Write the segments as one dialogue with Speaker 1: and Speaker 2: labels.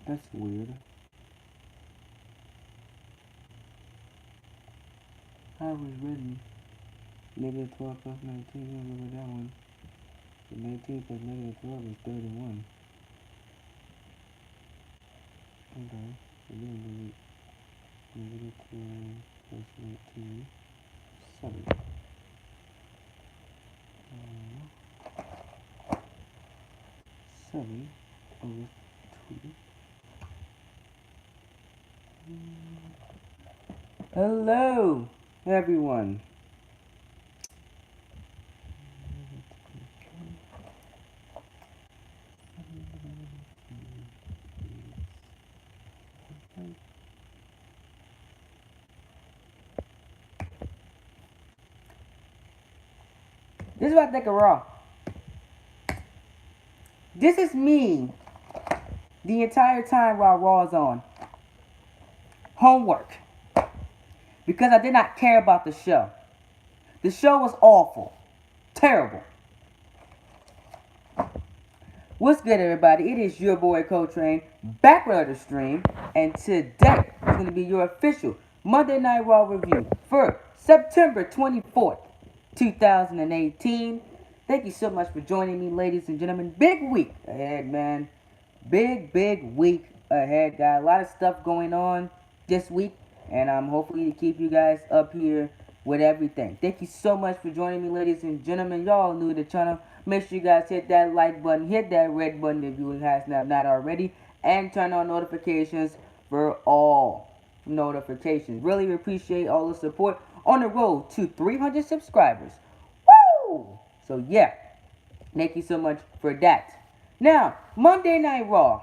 Speaker 1: That's weird. I was written negative 12 plus 19. You remember that one? So 19 plus negative 12 is 31. Okay. So then negative 12 plus 19. 7. 7 over 2. Hello, everyone. This is what I think of Raw. This is me the entire time while Raw is on. Homework. Because I did not care about the show. The show was awful. Terrible. What's good, everybody? It is your boy Coltrane, back with another stream, and today is going to be your official Monday Night Raw review for September 24th, 2018. Thank you so much for joining me, ladies and gentlemen. Big week ahead, man. Big week ahead. Got a lot of stuff going on this week, and I'm hopefully to keep you guys up here with everything. Thank you so much for joining me, ladies and gentlemen. Y'all new to the channel. Make sure you guys hit that like button, hit that red button if you have not already, and turn on notifications for all notifications. Really appreciate all the support on the road to 300 subscribers. Woo! So yeah, thank you so much for that. Now, Monday Night Raw.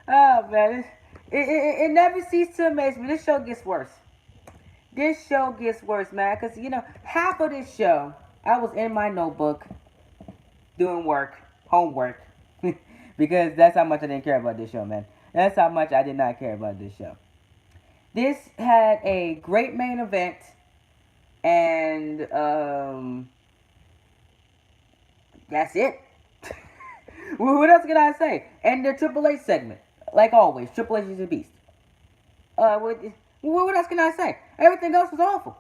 Speaker 1: Oh man, it never ceases to amaze me. This show gets worse. This show gets worse, man. Cause half of this show, I was in my notebook doing work, homework, because that's how much I didn't care about this show, man. That's how much I did not care about this show. This had a great main event, and that's it. What else can I say? And the Triple H segment, like always, Triple H is a beast. What else can I say? Everything else was awful.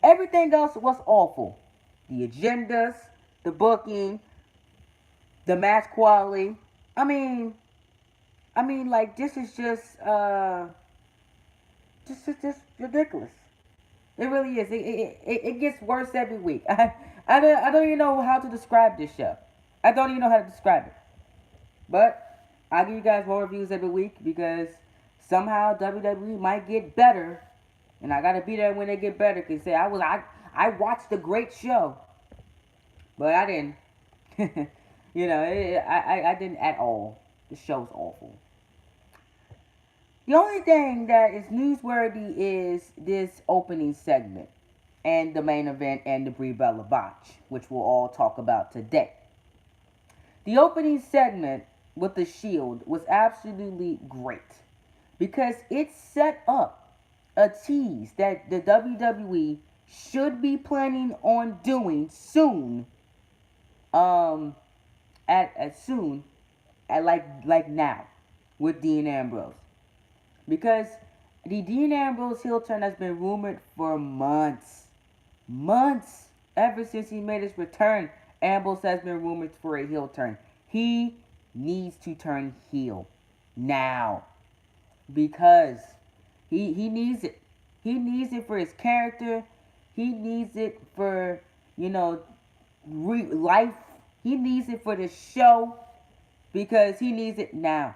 Speaker 1: Everything else was awful. The agendas, the booking, the match quality. I mean, like this is just ridiculous. It really is. It gets worse every week. I don't even know how to describe this show. I don't even know how to describe it. But I'll give you guys more reviews every week because somehow WWE might get better, and I gotta be there when they get better. Cause say I watched a great show, but I didn't. I didn't at all. The show's awful. The only thing that is newsworthy is this opening segment and the main event and the Brie Bella botch, which we'll all talk about today. The opening segment with the Shield was absolutely great because it set up a tease that the WWE should be planning on doing soon. At soon, at like now, with Dean Ambrose, because the Dean Ambrose heel turn has been rumored for months ever since he made his return. Ambrose has been rumored for a heel turn. He needs to turn heel now because he needs it. He needs it for his character. He needs it for life. He needs it for the show because he needs it now.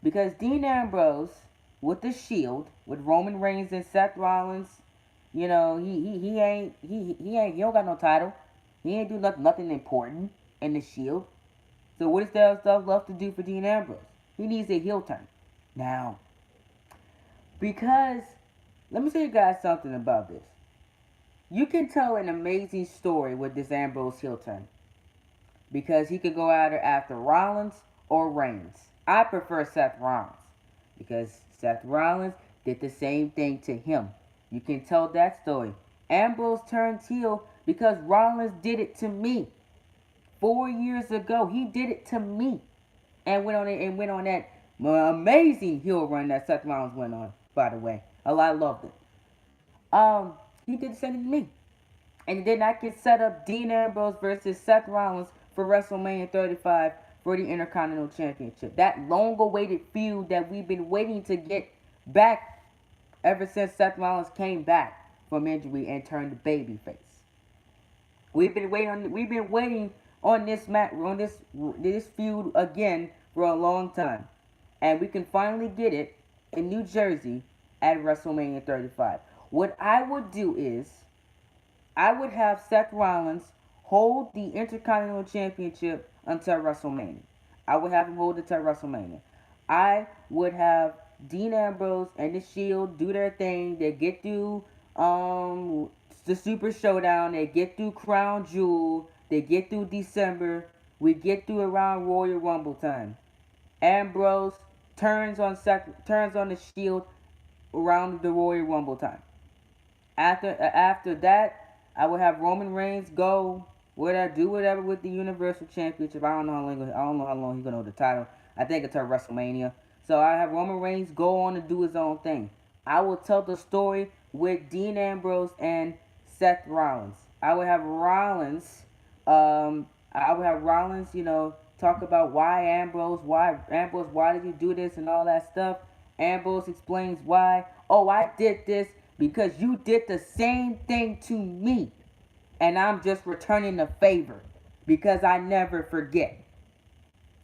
Speaker 1: Because Dean Ambrose with the Shield, with Roman Reigns and Seth Rollins, he don't got no title. He ain't do nothing important in the Shield. So what is that stuff left to do for Dean Ambrose? He needs a heel turn now. Because let me tell you guys something about this. You can tell an amazing story with this Ambrose heel turn. Because he could go either after Rollins or Reigns. I prefer Seth Rollins. Because Seth Rollins did the same thing to him. You can tell that story. Ambrose turned heel because Rollins did it to me 4 years ago. He did it to me, and went on that amazing heel run that Seth Rollins went on. By the way, a lot loved it. He did the same thing to me, and then I could set up Dean Ambrose versus Seth Rollins for WrestleMania 35 for the Intercontinental Championship. That long-awaited feud that we've been waiting to get back ever since Seth Rollins came back from injury and turned babyface. We've been waiting on this feud again for a long time, and we can finally get it in New Jersey at WrestleMania 35. What I would do is I would have Seth Rollins hold the Intercontinental Championship until WrestleMania. I would have him hold it until WrestleMania. I would have Dean Ambrose and the Shield do their thing. They get through the Super Showdown. They get through Crown Jewel. They get through December. We get through around Royal Rumble time. Ambrose turns on the Shield around the Royal Rumble time. After that, I would have Roman Reigns do whatever with the Universal Championship. I don't know how long he's gonna hold the title. I think until WrestleMania. So I have Roman Reigns go on and do his own thing. I will tell the story with Dean Ambrose and Seth Rollins. I would have Rollins. Talk about why did you do this and all that stuff. Ambrose explains why. Oh, I did this because you did the same thing to me, and I'm just returning the favor because I never forget.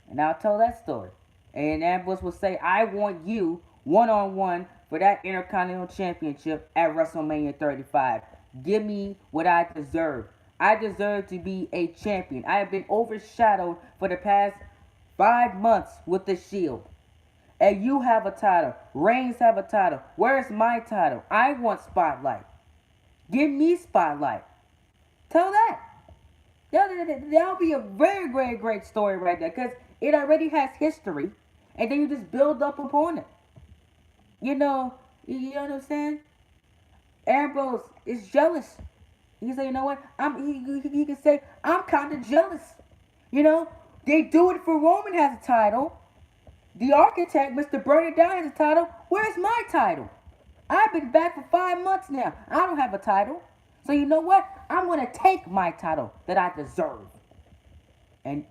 Speaker 1: And I'll tell that story. And Ambrose will say, I want you one-on-one for that Intercontinental Championship at WrestleMania 35. Give me what I deserve. I deserve to be a champion. I have been overshadowed for the past 5 months with the Shield. And you have a title. Reigns have a title. Where's my title? I want spotlight. Give me spotlight. Tell that. That'll be a very, very great story right there. Because it already has history. And then you just build up upon it. You know what I'm saying? Ambrose is jealous. He say, you know what? He can say, I'm kind of jealous. You know, they do it for Roman has a title. The Architect, Mr. Burn It Down, has a title. Where's my title? I've been back for 5 months now. I don't have a title. So you know what? I'm going to take my title that I deserve. And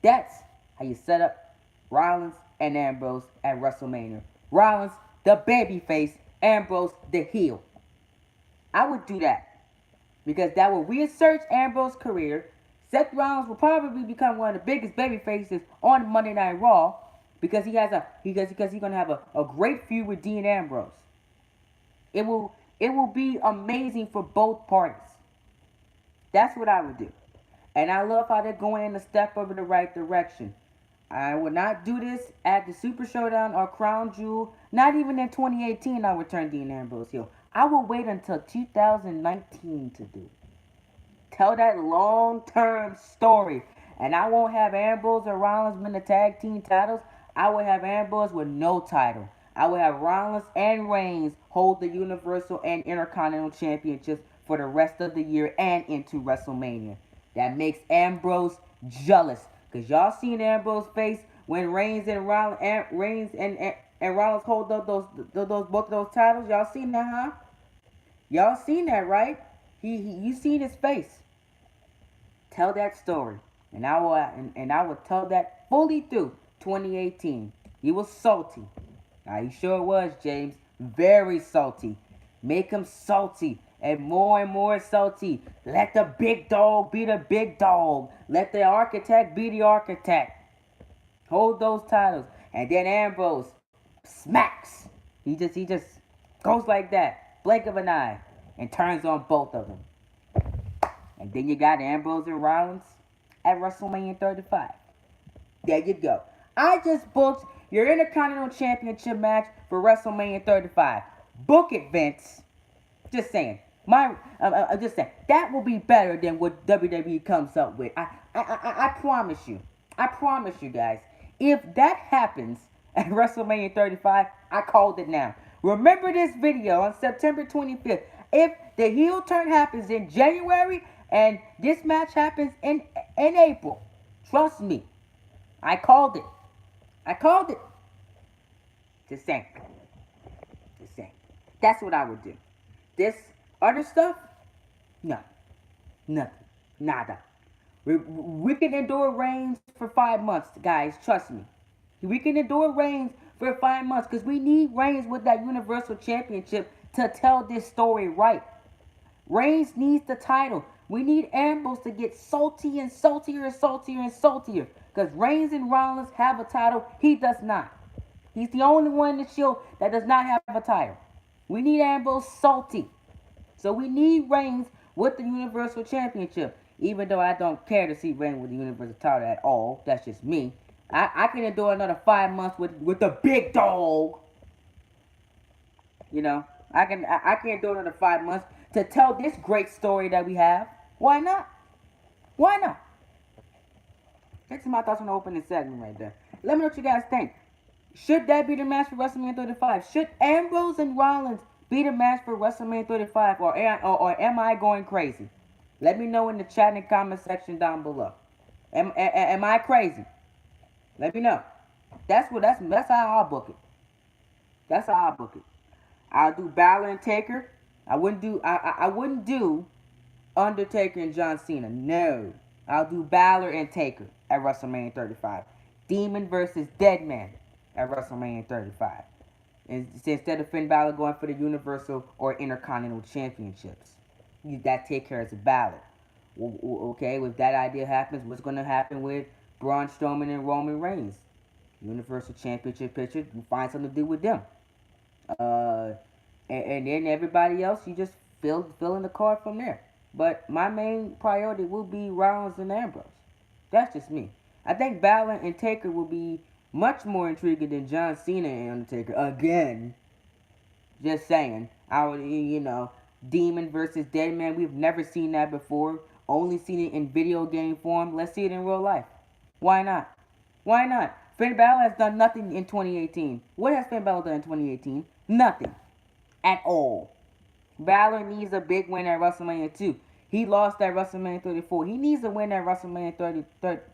Speaker 1: that's how you set up Rollins and Ambrose at WrestleMania. Rollins, the babyface. Ambrose, the heel. I would do that. Because that will research Ambrose's career. Seth Rollins will probably become one of the biggest babyfaces on Monday Night Raw. Because he's gonna have a great feud with Dean Ambrose. It will be amazing for both parties. That's what I would do. And I love how they're going in a step over the right direction. I would not do this at the Super Showdown or Crown Jewel. Not even in 2018 I would turn Dean Ambrose heel. I will wait until 2019 to do. Tell that long-term story. And I won't have Ambrose or Rollins win the tag team titles. I will have Ambrose with no title. I will have Rollins and Reigns hold the Universal and Intercontinental Championships for the rest of the year and into WrestleMania. That makes Ambrose jealous. Because y'all seen Ambrose's face when Reigns and Rollins hold up both of those titles. Y'all seen that, huh? Y'all seen that, right? You seen his face. Tell that story. And I will tell that fully through 2018. He was salty. He sure was, James. Very salty. Make him salty and more salty. Let the big dog be the big dog. Let the Architect be the Architect. Hold those titles. And then Ambrose smacks. He just goes like that. Blink of an eye. And turns on both of them. And then you got Ambrose and Rollins at WrestleMania 35. There you go. I just booked your Intercontinental Championship match for WrestleMania 35. Book it, Vince. Just saying. I'm just saying. That will be better than what WWE comes up with. I promise you. I promise you guys. If that happens at WrestleMania 35, I called it now. Remember this video on September 25th. If the heel turn happens in January And this match happens in April. Trust me. I called it. I called it. Just saying. Just saying. That's what I would do. This other stuff? No. Nothing. Nada. We can endure Reigns for 5 months, guys. Trust me. We can endure Reigns for 5 months because we need Reigns with that Universal Championship to tell this story right. Reigns needs the title. We need Ambrose to get salty and saltier and saltier and saltier because Reigns and Rollins have a title. He does not. He's the only one in the show that does not have a title. We need Ambrose salty. So we need Reigns with the Universal Championship. Even though I don't care to see Reigns with the Universal title at all. That's just me. I can endure another 5 months with the big dog. You know, I can endure another 5 months to tell this great story that we have. Why not? Why not? That's my thoughts on the opening segment right there. Let me know what you guys think. Should that be the match for WrestleMania 35? Should Ambrose and Rollins be the match for WrestleMania 35? Or am I going crazy? Let me know in the chat and comment section down below. Am I crazy? Let me know. That's how I'll book it. That's how I'll book it. I'll do Balor and Taker. I wouldn't do Undertaker and John Cena. No. I'll do Balor and Taker at WrestleMania 35. Demon versus Deadman at WrestleMania 35. Instead of Finn Balor going for the Universal or Intercontinental Championships. That take care of Balor. Okay, if that idea happens, what's going to happen with Braun Strowman and Roman Reigns? Universal Championship picture, you find something to do with them. And then everybody else, you just fill in the card from there. But my main priority will be Rollins and Ambrose. That's just me. I think Balor and Taker will be much more intriguing than John Cena and Undertaker. Again, just saying. Demon versus Deadman. We've never seen that before. Only seen it in video game form. Let's see it in real life. Why not? Why not? Finn Balor has done nothing in 2018. What has Finn Balor done in 2018? Nothing. At all. Balor needs a big win at WrestleMania 2. He lost at WrestleMania 34. He needs a win at WrestleMania 30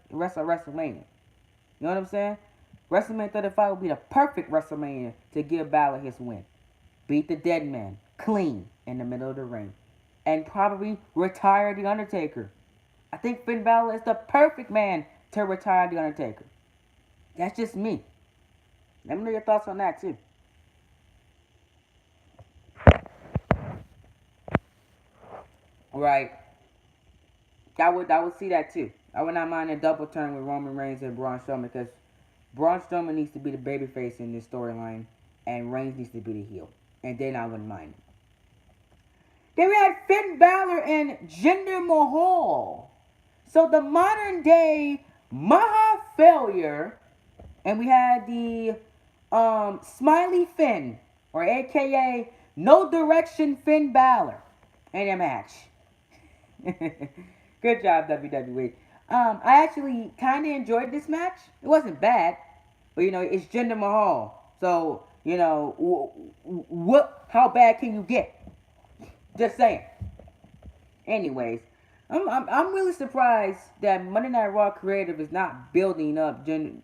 Speaker 1: rest of WrestleMania. You know what I'm saying? WrestleMania 35 will be the perfect WrestleMania to give Balor his win. Beat the dead man clean in the middle of the ring. And probably retire The Undertaker. I think Finn Balor is the perfect man to retire The Undertaker. That's just me. Let me know your thoughts on that too. Right. I would see that too. I would not mind a double turn with Roman Reigns and Braun Strowman because Braun Strowman needs to be the babyface in this storyline and Reigns needs to be the heel. And then I wouldn't mind it. Then we had Finn Balor and Jinder Mahal. So the modern day Maha failure, and we had the Smiley Finn, or AKA No Direction Finn Balor in a match. Good job, WWE. I actually kind of enjoyed this match. It wasn't bad, but it's Jinder Mahal. So how bad can you get? Just saying. Anyways, I'm really surprised that Monday Night Raw creative is not building up Jinder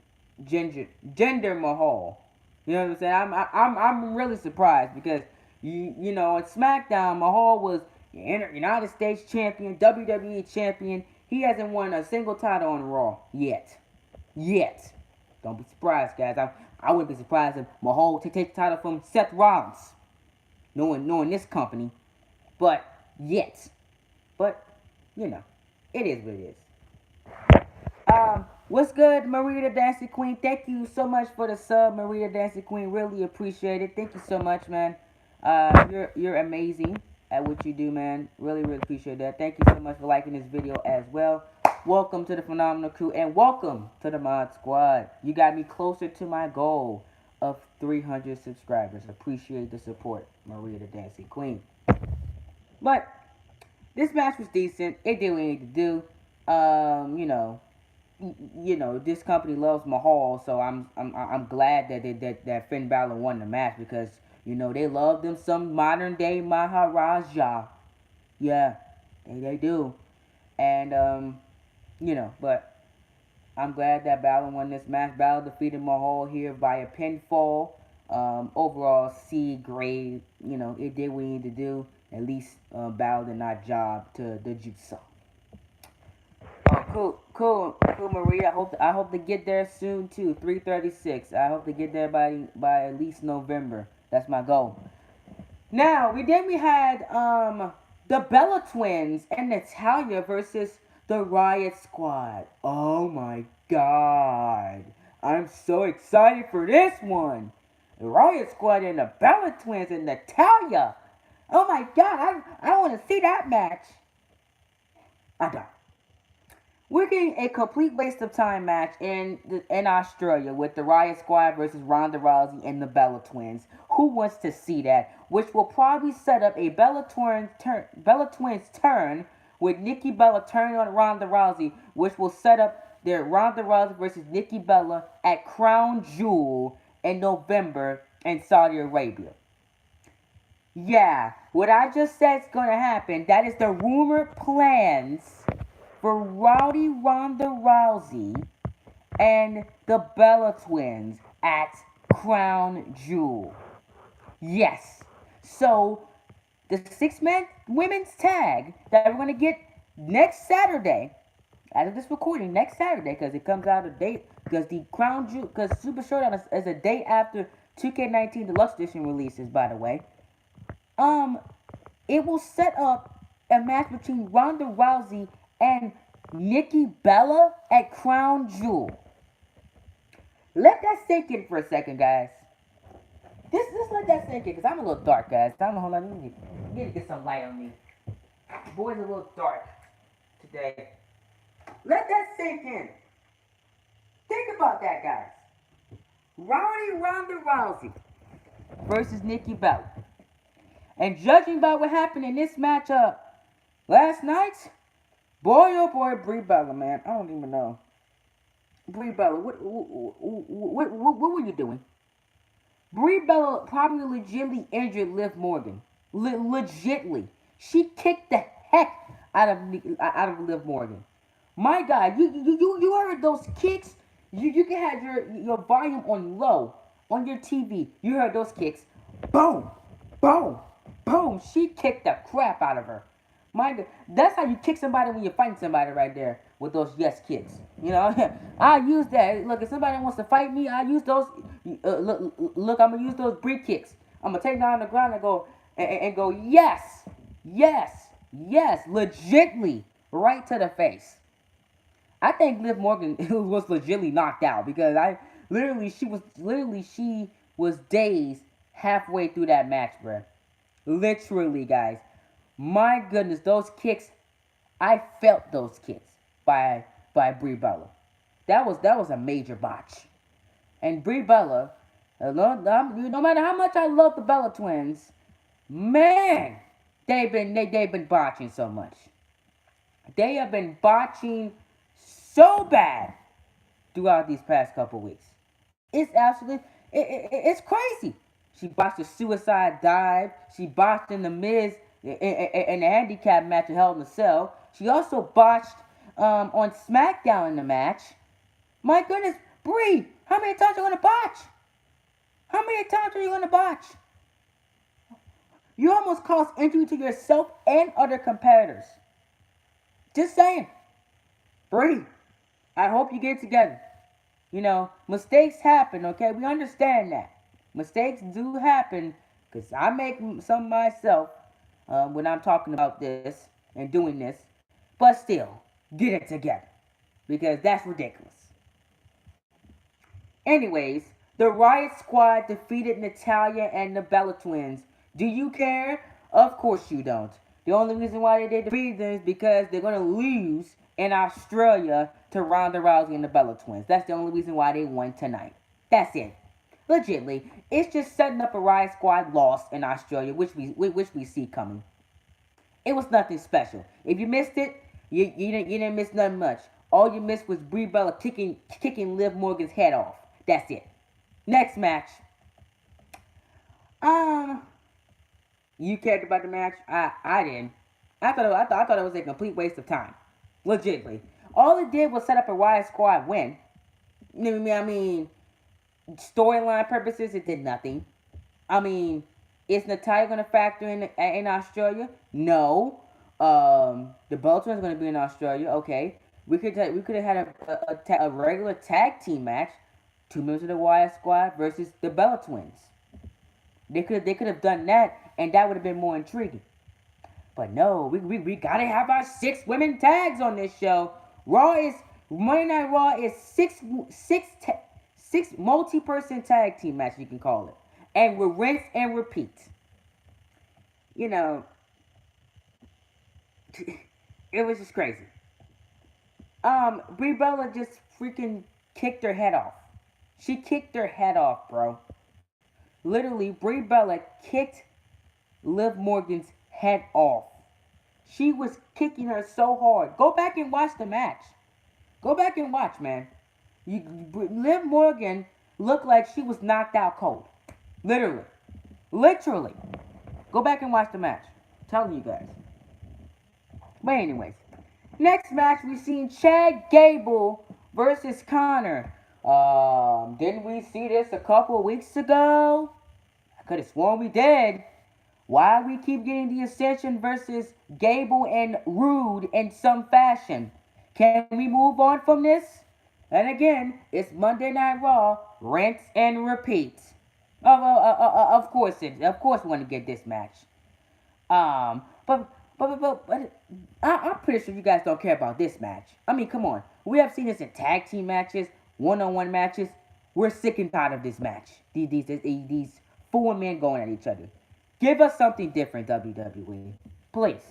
Speaker 1: Mahal. You know what I'm saying? I'm really surprised because on SmackDown Mahal was United States champion, WWE champion. He hasn't won a single title on Raw yet. Don't be surprised, guys. I wouldn't be surprised if Mahal take the title from Seth Rollins, knowing this company. But yet. But, it is what it is. What's good, Maria the Dancing Queen? Thank you so much for the sub, Maria the Dancing Queen. Really appreciate it. Thank you so much, man. You're amazing at what you do, man. Really, really appreciate that. Thank you so much for liking this video as well. Welcome to the Phenomenal Crew and welcome to the Mod Squad. You got me closer to my goal of 300 subscribers. Appreciate the support, Maria the Dancing Queen. But this match was decent. It did what it needed to do. This company loves Mahal, so I'm glad that Finn Balor won the match because they love them some modern day Maharaja. Yeah, they do. And but I'm glad that Balor won this match. Balor defeated Mahal here via pinfall. Overall, C grade. It did what it needed to do. At least Balor did not job to the Jutsu. Oh, cool, Maria. I hope to get there soon too. 3:36. I hope to get there by at least November. That's my goal. Now we had the Bella Twins and Natalia versus the Riot Squad. Oh my god. I'm so excited for this one. The Riot Squad and the Bella Twins and Natalia. Oh my god, I want to see that match. I don't. We're getting a complete waste of time match in Australia with the Riot Squad versus Ronda Rousey and the Bella Twins. Who wants to see that? Which will probably set up a Bella Twins turn with Nikki Bella turning on Ronda Rousey, which will set up their Ronda Rousey versus Nikki Bella at Crown Jewel in November in Saudi Arabia. Yeah, what I just said is going to happen. That is the rumored plans for Rowdy Ronda Rousey and the Bella Twins at Crown Jewel. Yes. So, the six-man women's tag that we're going to get next Saturday, as of this recording, next Saturday, because it comes out a date, because the Crown Jewel, because Super Showdown is a day after 2K19 Deluxe Edition releases, by the way. It will set up a match between Ronda Rousey and Nikki Bella at Crown Jewel. Let that sink in for a second, guys. Just let that sink in, because I'm a little dark, guys. I don't know, hold on, need to get some light on me. The boy's a little dark today. Let that sink in. Think about that, guys. Rowdy Ronda Rousey versus Nikki Bella. And judging by what happened in this matchup last night, boy, oh boy, Brie Bella, man. I don't even know. Brie Bella, what were you doing? Brie Bella probably legitimately injured Liv Morgan. Legitly. She kicked the heck out of Liv Morgan. My God, you heard those kicks? You can have your volume on low on your TV. You heard those kicks. Boom, boom, boom. She kicked the crap out of her. My God, that's how you kick somebody when you're fighting somebody right there with those yes kicks. I use that. Look, if somebody wants to fight me, I use those. Look, I'm gonna use those Brie kicks. I'm gonna take down on the ground and go and go yes, yes, yes, legitly right to the face. I think Liv Morgan was legitly knocked out because she was dazed halfway through that match, bruh. Literally, guys. My goodness, those kicks, I felt those kicks by Brie Bella. That was a major botch. And Brie Bella, no matter how much I love the Bella Twins, man, they've been botching so much. They have been botching so bad throughout these past couple weeks. It's absolutely it's crazy. She botched a suicide dive. She botched in the Miz in the handicap match in Hell in a Cell. She also botched on SmackDown in the match. My goodness, Brie, how many times are you gonna botch? How many times are you gonna botch? You almost caused injury to yourself and other competitors. Just saying. Brie, I hope you get it together. Mistakes happen, okay? We understand that. Mistakes do happen because I make some myself when I'm talking about this and doing this. But still, get it together because that's ridiculous. Anyways, the Riot Squad defeated Natalia and the Bella Twins. Do you care? Of course you don't. The only reason why they defeated them is because they're going to lose in Australia to Ronda Rousey and the Bella Twins. That's the only reason why they won tonight. That's it. Legitly, it's just setting up a Riot Squad loss in Australia, which we see coming. It was nothing special. If you missed it, you didn't miss nothing much. All you missed was Brie Bella kicking Liv Morgan's head off. That's it. Next match. You cared about the match? I didn't. I thought it was a complete waste of time. Legitimately. All it did was set up a Riot Squad win. I mean, storyline purposes, it did nothing. I mean, is Natalia going to factor in Australia? No. The Beltran is going to be in Australia. Okay, we could have had a regular tag team match, two members of the Wyatt Squad versus the Bella Twins. They could have done that, and that would have been more intriguing. But no, we gotta have our six women tags on this show. Raw is Monday Night Raw is six multi-person tag team match, you can call it, and we rinse and repeat. You know, it was just crazy. Brie Bella just freaking kicked her head off. She kicked her head off, bro. Literally, Brie Bella kicked Liv Morgan's head off. She was kicking her so hard. Go back and watch the match. Go back and watch, man. Liv Morgan looked like she was knocked out cold. Literally. Literally. Go back and watch the match. I'm telling you guys. But anyways, next match we seen Chad Gable versus Connor. Didn't we see this a couple of weeks ago? I could have sworn we did. Why we keep getting the Ascension versus Gable and Rude in some fashion? Can we move on from this? And again, it's Monday Night Raw, rinse and repeat. Of course, we want to get this match. But I'm pretty sure you guys don't care about this match. I mean, come on. We have seen this in tag team matches, one-on-one matches. We're sick and tired of this match. These four men going at each other. Give us something different, WWE. Please.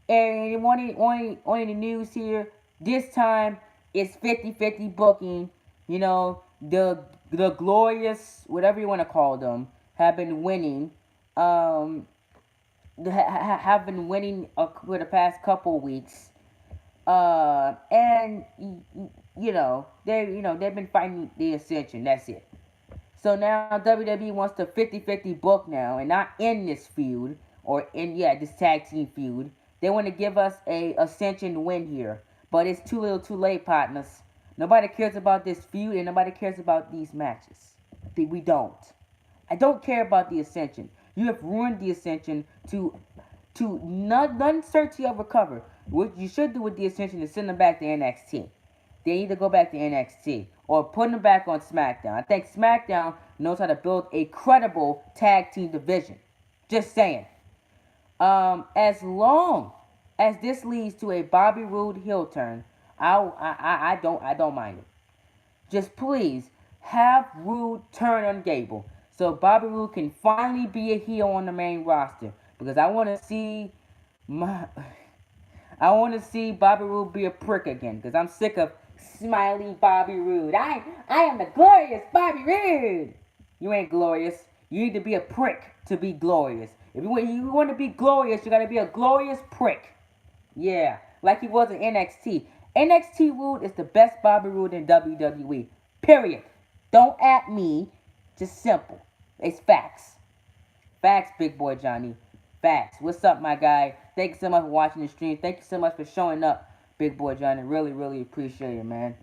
Speaker 1: And on the news here, this time it's 50-50 booking. You know, the glorious, whatever you want to call them, have been winning. Have been winning for the past couple weeks. And they've been fighting the Ascension. That's it. So now WWE wants to 50-50 book now and not end this feud or in this tag team feud. They want to give us a Ascension win here. But it's too little too late, partners. Nobody cares about this feud and nobody cares about these matches. We don't. I don't care about the Ascension. You have ruined the Ascension to uncertainty of recover. What you should do with the Ascension is send them back to NXT. They need to go back to NXT or put them back on SmackDown. I think SmackDown knows how to build a credible tag team division. Just saying. As long as this leads to a Bobby Roode heel turn, I don't mind it. Just please have Roode turn on Gable so Bobby Roode can finally be a heel on the main roster because I want to see Bobby Roode be a prick again because I'm sick of smiley Bobby Roode. I am the glorious Bobby Roode. You ain't glorious. You need to be a prick to be glorious. If you want to be glorious, you got to be a glorious prick. Yeah, like he was in NXT. NXT Roode is the best Bobby Roode in WWE. Period. Don't at me. Just simple. It's facts. Facts, big boy Johnny. Facts. What's up, my guy? Thank you so much for watching the stream. Thank you so much for showing up, big boy Johnny. Really, really appreciate it, man.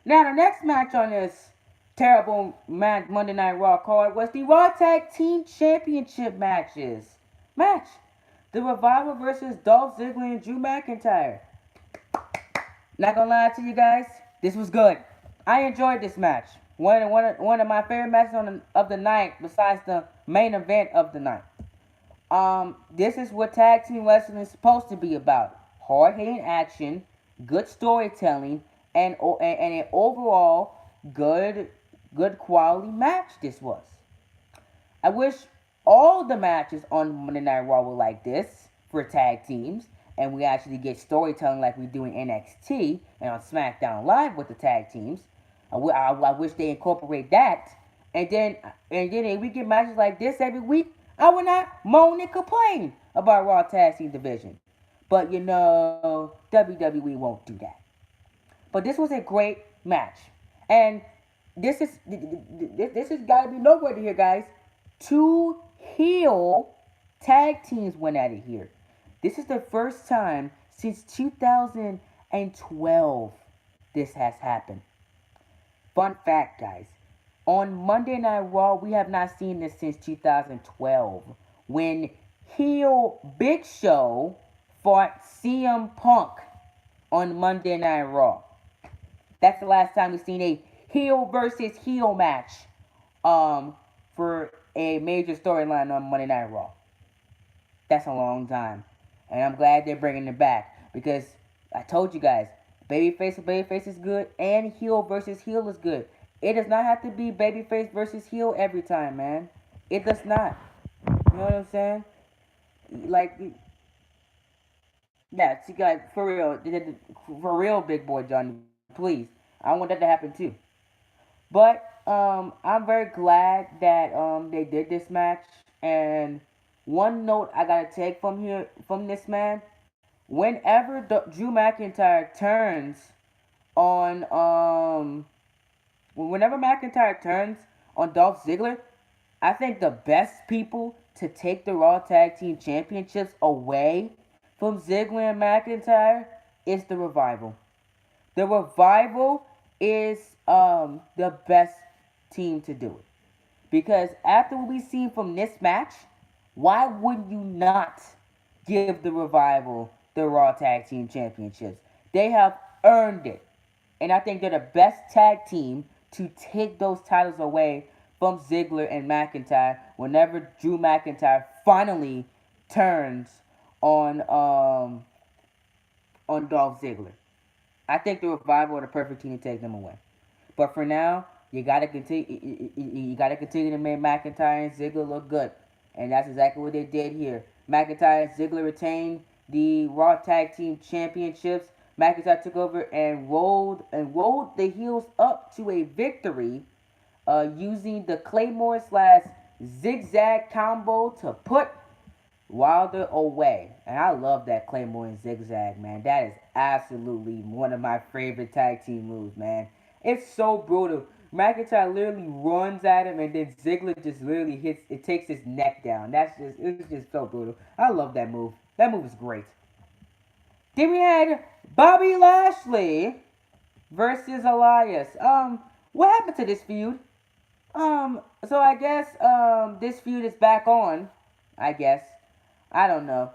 Speaker 1: Now, the next match on this terrible Monday Night Raw card was the Raw Tag Team Championship match. The Revival versus Dolph Ziggler and Drew McIntyre. Not gonna lie to you guys, this was good. I enjoyed this match. One of my favorite matches of the night, besides the main event of the night. This is what tag team wrestling is supposed to be about: hard-hitting action, good storytelling, and an overall good quality match. This was. I wish all the matches on Monday Night Raw were like this for tag teams, and we actually get storytelling like we do in NXT and on SmackDown Live with the tag teams. I wish they incorporate that, and then if we get matches like this every week, I would not moan and complain about Raw Tag Team Division. But WWE won't do that. But this was a great match, and this has got to be noteworthy here, guys. Two heel tag teams went at it here. This is the first time Since 2012, this has happened. Fun fact, guys. On Monday Night Raw, we have not seen this since 2012 when heel Big Show fought CM Punk on Monday Night Raw. That's the last time we've seen a heel versus heel match for a major storyline on Monday Night Raw. That's a long time. And I'm glad they're bringing it back because I told you guys, babyface with babyface is good and heel versus heel is good. It does not have to be babyface versus heel every time, man. It does not. You know what I'm saying? Like, yeah, you guys, for real, big boy Johnny, please. I want that to happen too. But I'm very glad that they did this match. And one note I gotta take from this man, whenever Drew McIntyre turns on whenever McIntyre turns on Dolph Ziggler, I think the best people to take the Raw Tag Team Championships away from Ziggler and McIntyre is the Revival. The Revival is the best team to do it. Because after what we've seen from this match, why would you not give the Revival the Raw Tag Team Championships? They have earned it. And I think they're the best tag team to take those titles away from Ziggler and McIntyre whenever Drew McIntyre finally turns on Dolph Ziggler. I think the Revival are the perfect team to take them away. But for now, you gotta continue. You gotta continue to make McIntyre and Ziggler look good, and that's exactly what they did here. McIntyre and Ziggler retained the Raw Tag Team Championships. McIntyre took over and rolled the heels up to a victory, using the Claymore slash zigzag combo to put Wilder away. And I love that Claymore and zigzag, man. That is absolutely one of my favorite tag team moves, man. It's so brutal. McIntyre literally runs at him, and then Ziggler just literally hits. It takes his neck down. It's just so brutal. I love that move. That move is great. Then we had Bobby Lashley versus Elias. What happened to this feud? So I guess this feud is back on. I guess. I don't know.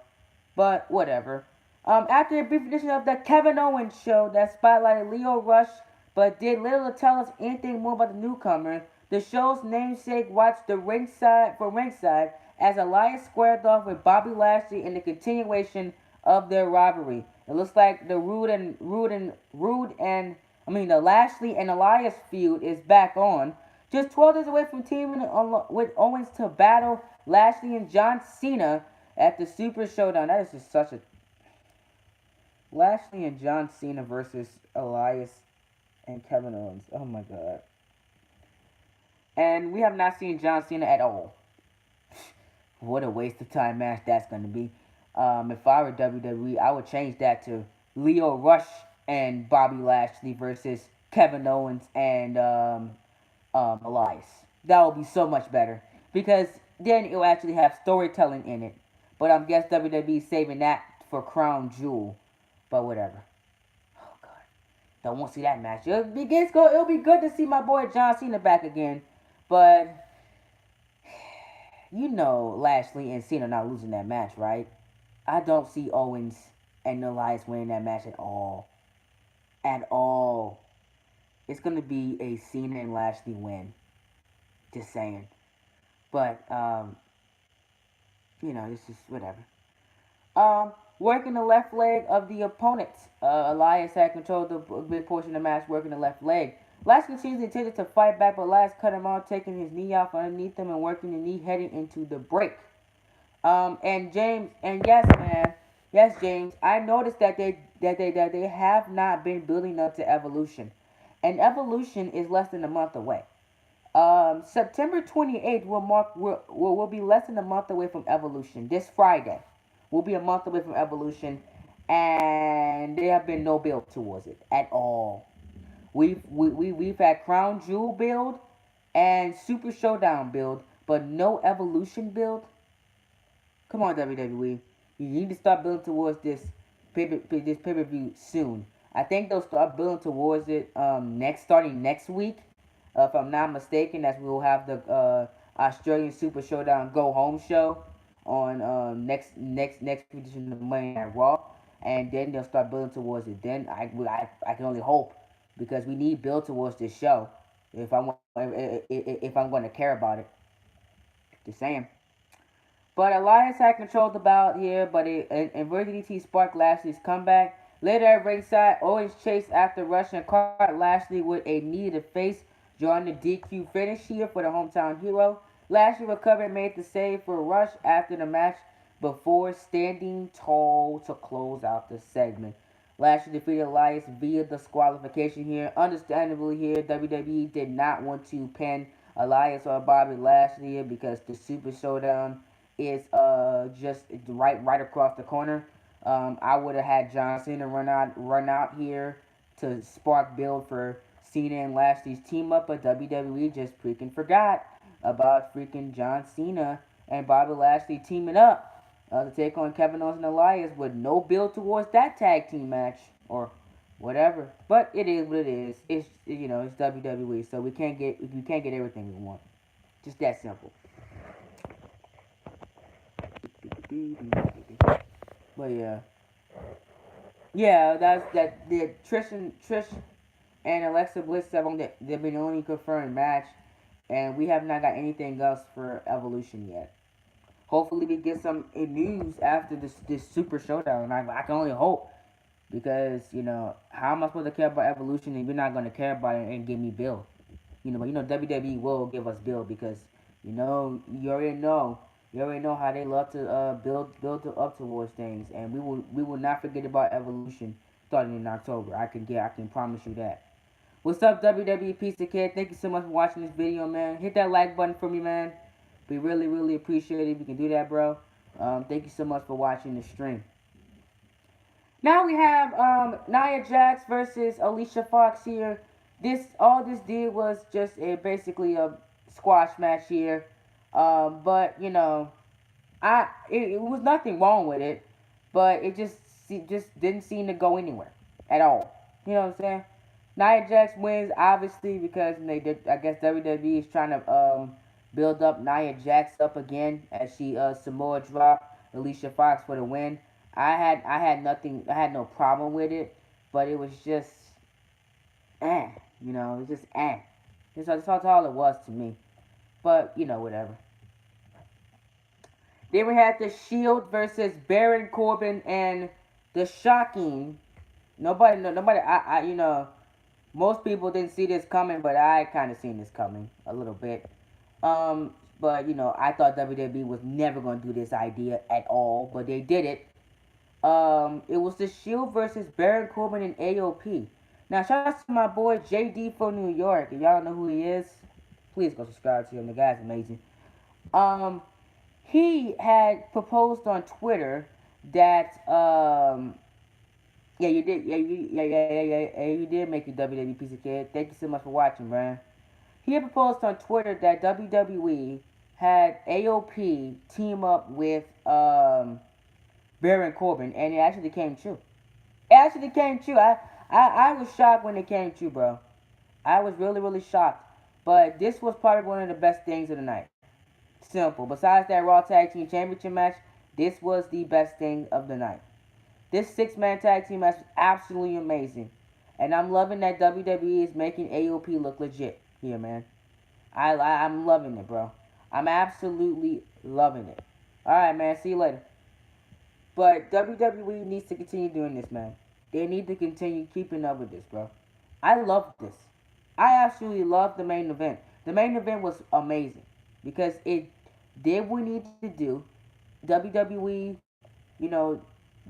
Speaker 1: But whatever. After a brief edition of the Kevin Owens show that spotlighted Leo Rush but did little to tell us anything more about the newcomer, the show's namesake watched the ringside as Elias squared off with Bobby Lashley in the continuation of their rivalry. It looks like the Lashley and Elias feud is back on. Just 12 days away from teaming with Owens to battle Lashley and John Cena at the Super Showdown. That is just such a Lashley and John Cena versus Elias and Kevin Owens. Oh my god. And we have not seen John Cena at all. What a waste of time match that's going to be. If I were WWE, I would change that to Leo Rush and Bobby Lashley versus Kevin Owens and Elias. That would be so much better because then it will actually have storytelling in it. But I'm guess WWE saving that for Crown Jewel. But whatever. Oh god, don't want to see that match. It'll be good to see my boy John Cena back again. But you know Lashley and Cena not losing that match, right? I don't see Owens and Elias winning that match at all. At all. It's gonna be a Cena and Lashley win. Just saying. But it's just whatever. Working the left leg of the opponent. Elias had controlled a big portion of the match, working the left leg. Lashley continues intended to fight back, but Elias cut him off, taking his knee off underneath him and working the knee heading into the break. And James, and yes, James, I noticed that they have not been building up to Evolution, and Evolution is less than a month away. September 28th will be less than a month away from Evolution. This Friday will be a month away from Evolution, and there have been no build towards it at all. We've had Crown Jewel build and Super Showdown build, but no Evolution build. Come on, WWE. You need to start building towards this. this pay per view soon. I think they'll start building towards it starting next week, if I'm not mistaken. As we'll have the Australian Super Showdown Go Home show on next week edition of Monday Night Raw, and then they'll start building towards it. Then I can only hope, because we need build towards this show if I'm going to care about it. Just saying. But Elias had controlled the bout here, but and Virgil DT sparked Lashley's comeback. Later at ringside, Owens chased after Rush and caught Lashley with a knee to the face, drawing the DQ finish here for the hometown hero. Lashley recovered and made the save for Rush after the match before standing tall to close out the segment. Lashley defeated Elias via disqualification here. Understandably here, WWE did not want to pin Elias or Bobby Lashley here, because the Super Showdown is just right across the corner. I would have had John Cena run out here to spark build for Cena and Lashley's team up, but WWE just freaking forgot about freaking John Cena and Bobby Lashley teaming up to take on Kevin Owens and Elias, with no build towards that tag team match or whatever. But it is what it is. It's WWE, so we can't get everything we want. Just that simple. But yeah, that's that. The Trish and Alexa Bliss they've been the only confirmed match, and we have not got anything else for Evolution yet. Hopefully, we get some news after this Super Showdown. I can only hope, because how am I supposed to care about Evolution if you're not going to care about it and give me Bill? But WWE will give us Bill, because you already know. You already know how they love to build up towards things, and we will not forget about Evolution starting in October. I can promise you that. What's up, WWE piece of kid? Thank you so much for watching this video, man. Hit that like button for me, man. We really appreciate it if you can do that, bro. Thank you so much for watching the stream. Now we have Nia Jax versus Alicia Fox here. All this did was just basically a squash match here. But it was nothing wrong with it, but it just didn't seem to go anywhere at all. You know what I'm saying? Nia Jax wins, obviously, because I guess WWE is trying to build up Nia Jax up again, as she Samoa dropped Alicia Fox for the win. I had no problem with it, but it was just it's just That's all it was to me. But whatever. Then we had the Shield versus Baron Corbin, and the shocking. Nobody. Most people didn't see this coming, but I kind of seen this coming a little bit. But I thought WWE was never gonna do this idea at all, but they did it. It was the Shield versus Baron Corbin and AOP. Now, shout out to my boy JD from New York. If y'all don't know who he is, please go subscribe to him. The guy's amazing. He had proposed on Twitter that yeah, you did. Yeah, you did make a WWE piece of kid. Thank you so much for watching, man. He had proposed on Twitter that WWE had AOP team up with Baron Corbin, and it actually came true. It actually came true. I was shocked when it came true, bro. I was really shocked. But this was probably one of the best things of the night. Simple. Besides that Raw Tag Team Championship match, this was the best thing of the night. This six-man tag team match was absolutely amazing. And I'm loving that WWE is making AOP look legit here, man. I'm loving it, bro. I'm absolutely loving it. Alright, man. See you later. But WWE needs to continue doing this, man. They need to continue keeping up with this, bro. I love this. I absolutely love the main event. The main event was amazing because it did what we needed to do. WWE,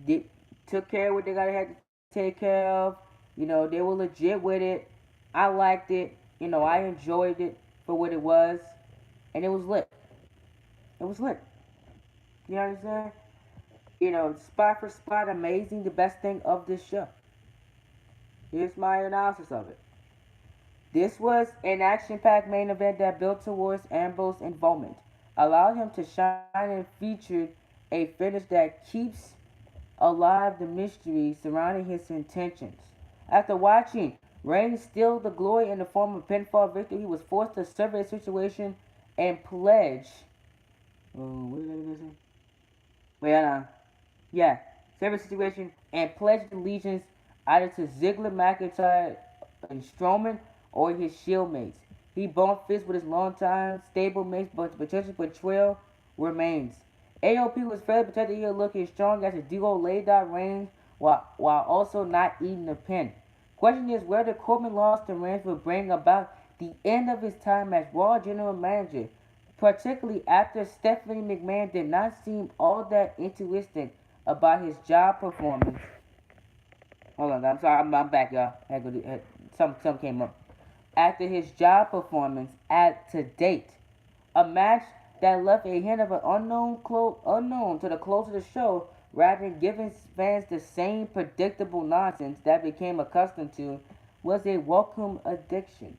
Speaker 1: did, took care of what they had to take care of. They were legit with it. I liked it. I enjoyed it for what it was, and it was lit. It was lit. You know what I'm saying? Spot for spot, amazing. The best thing of this show. Here's my analysis of it. This was an action-packed main event that built towards Ambrose's involvement, allowed him to shine and featured a finish that keeps alive the mystery surrounding his intentions. After watching Reigns steal the glory in the form of pinfall victory, he was forced to survey the situation and pledge. Oh, what did I say? Wait, hold on. Yeah, survey the situation and pledge allegiance either to Ziggler, McIntyre, and Strowman or his Shield mates. He bumped fists with his longtime stable mates, but the potential betrayal remains. AOP was fairly protected here, looking strong as a duo laid out Reigns while also not eating the pin. Question is whether Corbin lost to Reigns will bring about the end of his time as Raw General Manager, particularly after Stephanie McMahon did not seem all that enthusiastic about his job performance. Hold on, I'm sorry, I'm back, y'all. Some came up. After his job performance at to date, a match that left a hint of an unknown to the close of the show, rather than giving fans the same predictable nonsense that became accustomed to, was a welcome addiction.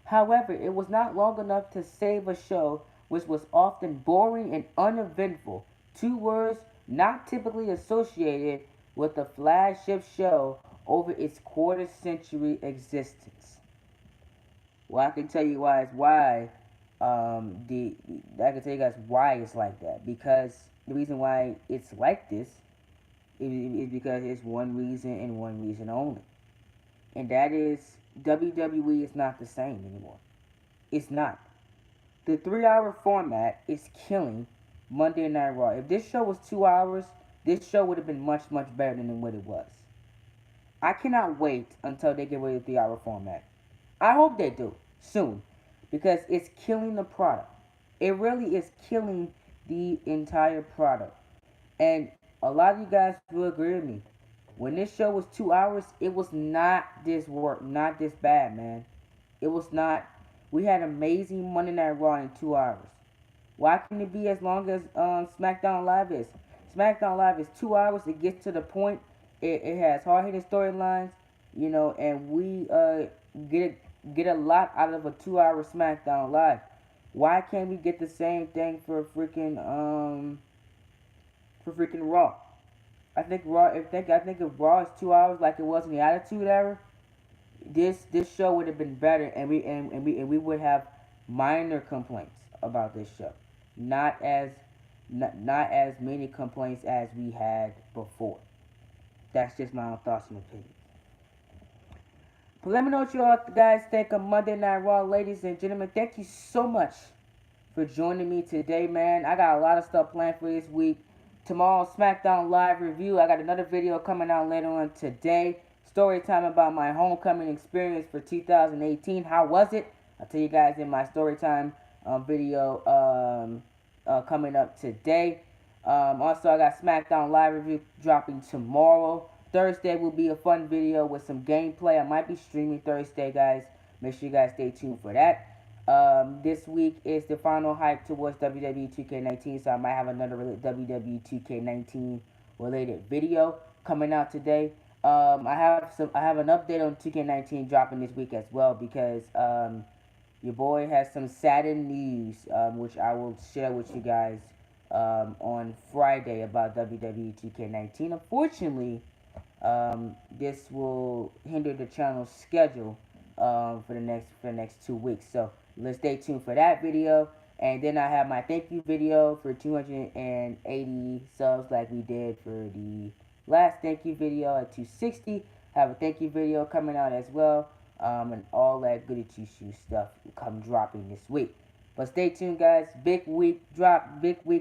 Speaker 1: However, it was not long enough to save a show which was often boring and uneventful, two words not typically associated with a flagship show over its quarter century existence. Well, I can tell you why it's why the I can tell you guys why it's like that, because the reason why it's like this is because it's one reason and one reason only, and that is WWE is not the same anymore. It's not. The 3 hour format is killing Monday Night Raw. If this show was 2 hours, this show would have been much, much better than what it was. I cannot wait until they get rid of the 3 hour format. I hope they do soon, because it's killing the product. It really is killing the entire product. And a lot of you guys will agree with me. When this show was 2 hours, it was not not this bad, man. It was not. We had amazing Monday Night Raw in 2 hours. Why can it be as long as SmackDown Live is? SmackDown Live is 2 hours. It gets to the point. It has hard hitting storylines, and we get a lot out of a 2 hour SmackDown Live. Why can't we get the same thing for freaking Raw? I think if Raw is 2 hours like it was in the Attitude Era, this show would have been better, and we would have minor complaints about this show, not as not as many complaints as we had before. That's just my own thoughts and opinions. But let me know what you all guys think of Monday Night Raw, ladies and gentlemen. Thank you so much for joining me today, man. I got a lot of stuff planned for this week. Tomorrow, SmackDown Live review. I got another video coming out later on today. Story time about my homecoming experience for 2018. How was it? I'll tell you guys in my story time video coming up today. Also, I got SmackDown Live review dropping tomorrow. Thursday will be a fun video with some gameplay. I might be streaming Thursday, guys. Make sure you guys stay tuned for that. This week is the final hype towards WWE 2K19, so I might have another WWE 2K19 related video coming out today. I have an update on 2K19 dropping this week as well, because your boy has some saddened news, which I will share with you guys on Friday about WWE 2K19. Unfortunately, this will hinder the channel's schedule for the next 2 weeks. So let's stay tuned for that video. And then I have my thank you video for 280 subs, like we did for the last thank you video at 260. I have a thank you video coming out as well. And all that goody two shoes stuff will come dropping this week. But stay tuned, guys. Big week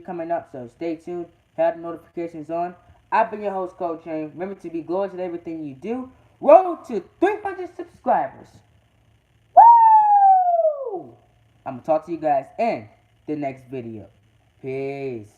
Speaker 1: coming up. So stay tuned. Have the notifications on. I've been your host, Coach Shane. Remember to be glorious in everything you do. Roll to 300 subscribers. Woo! I'm going to talk to you guys in the next video. Peace.